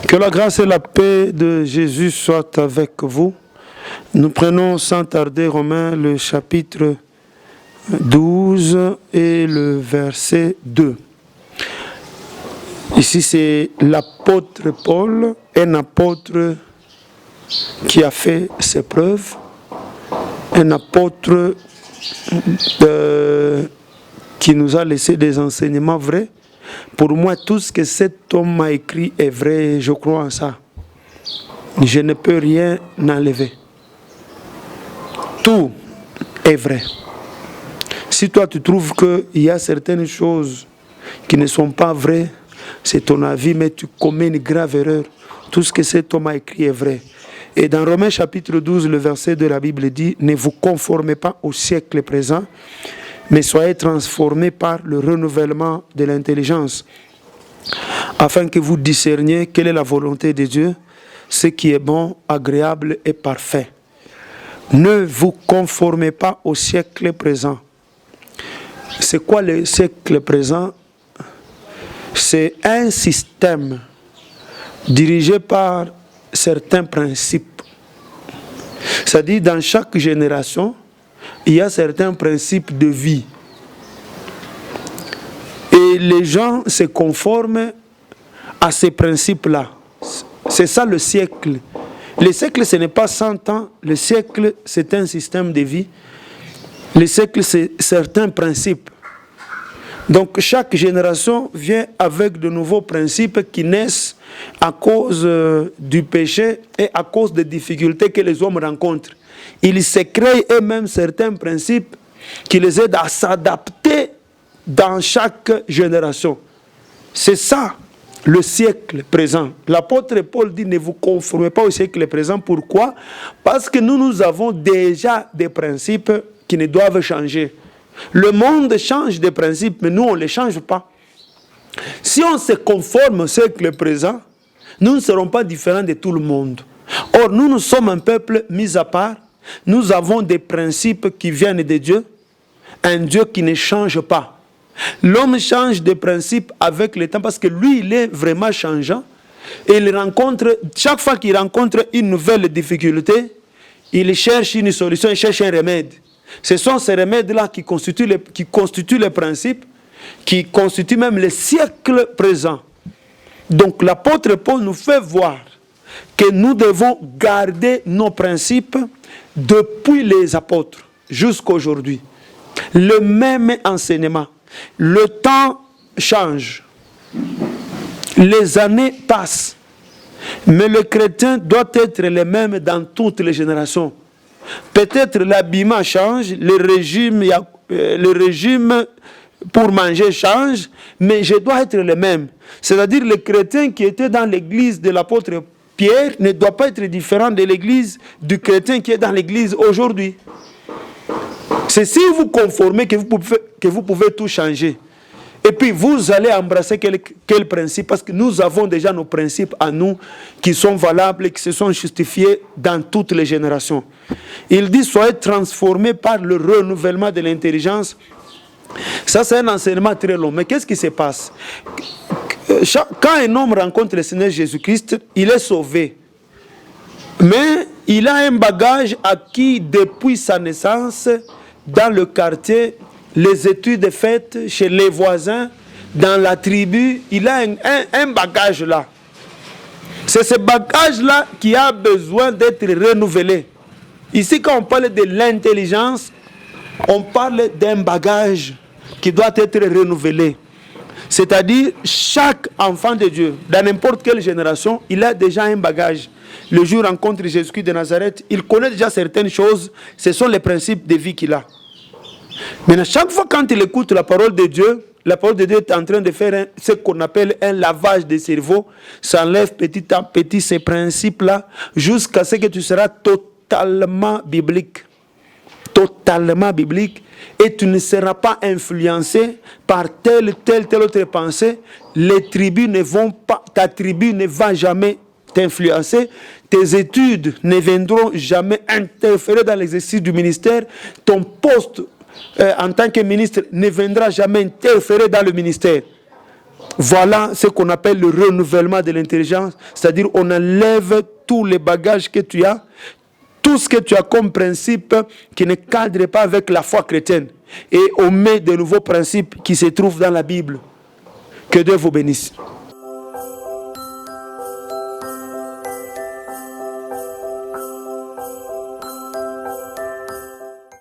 Que la grâce et la paix de Jésus soient avec vous. Nous prenons sans tarder Romains le chapitre 12 et le verset 2. Ici c'est l'apôtre Paul, un apôtre qui a fait ses preuves, un apôtre qui nous a laissé des enseignements vrais. Pour moi, tout ce que cet homme m'a écrit est vrai, je crois en ça. Je ne peux rien enlever. Tout est vrai. Si toi tu trouves qu'il y a certaines choses qui ne sont pas vraies, c'est ton avis, mais tu commets une grave erreur. Tout ce que cet homme a écrit est vrai. Et dans Romains chapitre 12, le verset de la Bible dit « Ne vous conformez pas au siècle présent, mais soyez transformés par le renouvellement de l'intelligence, afin que vous discerniez quelle est la volonté de Dieu, ce qui est bon, agréable et parfait. Ne vous conformez pas au siècle présent. » C'est quoi le siècle présent? C'est un système dirigé par certains principes. C'est-à-dire, dans chaque génération, il y a certains principes de vie. Et les gens se conforment à ces principes-là. C'est ça le siècle. Le siècle, ce n'est pas 100 ans. Le siècle, c'est un système de vie. Le siècle, c'est certains principes. Donc, chaque génération vient avec de nouveaux principes qui naissent à cause du péché et à cause des difficultés que les hommes rencontrent. Ils se créent eux-mêmes certains principes qui les aident à s'adapter dans chaque génération. C'est ça le siècle présent. L'apôtre Paul dit « Ne vous conformez pas au siècle présent ». Pourquoi? Parce que nous avons déjà des principes qui ne doivent changer. Le monde change des principes, mais nous, on ne les change pas. Si on se conforme au siècle présent, nous ne serons pas différents de tout le monde. Or, nous sommes un peuple mis à part. Nous avons des principes qui viennent de Dieu, un Dieu qui ne change pas. L'homme change de principes avec le temps parce que lui, il est vraiment changeant. Et il rencontre, chaque fois qu'il rencontre une nouvelle difficulté, il cherche une solution, il cherche un remède. Ce sont ces remèdes-là qui constituent les principes, qui constituent même le siècle présent. Donc l'apôtre Paul nous fait voir que nous devons garder nos principes depuis les apôtres jusqu'à aujourd'hui. Le même enseignement. Le temps change. Les années passent. Mais le chrétien doit être le même dans toutes les générations. Peut-être l'habillement change, le régime pour manger change, mais je dois être le même. C'est-à-dire le chrétien qui était dans l'église de l'apôtre Pierre ne doit pas être différent de l'église du chrétien qui est dans l'église aujourd'hui. C'est si vous conformez que vous pouvez tout changer. Et puis vous allez embrasser quel principe? Parce que nous avons déjà nos principes à nous qui sont valables et qui se sont justifiés dans toutes les générations. Il dit soyez transformés par le renouvellement de l'intelligence. Ça c'est un enseignement très long. Mais qu'est-ce qui se passe? Quand un homme rencontre le Seigneur Jésus-Christ, il est sauvé. Mais il a un bagage acquis depuis sa naissance dans le quartier, les études faites chez les voisins, dans la tribu. Il a un bagage là. C'est ce bagage-là qui a besoin d'être renouvelé. Ici, quand on parle de l'intelligence, on parle d'un bagage qui doit être renouvelé. C'est-à-dire, chaque enfant de Dieu, dans n'importe quelle génération, il a déjà un bagage. Le jour où il rencontre Jésus-Christ de Nazareth, il connaît déjà certaines choses. Ce sont les principes de vie qu'il a. Maintenant, chaque fois quand il écoute la parole de Dieu est en train de faire ce qu'on appelle un lavage de cerveau. Ça enlève petit à petit ces principes-là jusqu'à ce que tu seras totalement biblique. Totalement biblique. Et tu ne seras pas influencé par telle autre pensée. Les tribus ne vont pas, ta tribu ne va jamais t'influencer. Tes études ne viendront jamais interférer dans l'exercice du ministère. Ton poste en tant que ministre, ne viendra jamais interférer dans le ministère. Voilà ce qu'on appelle le renouvellement de l'intelligence, c'est-à-dire on enlève tous les bagages que tu as, tout ce que tu as comme principe qui ne cadre pas avec la foi chrétienne. Et on met de nouveaux principes qui se trouvent dans la Bible. Que Dieu vous bénisse.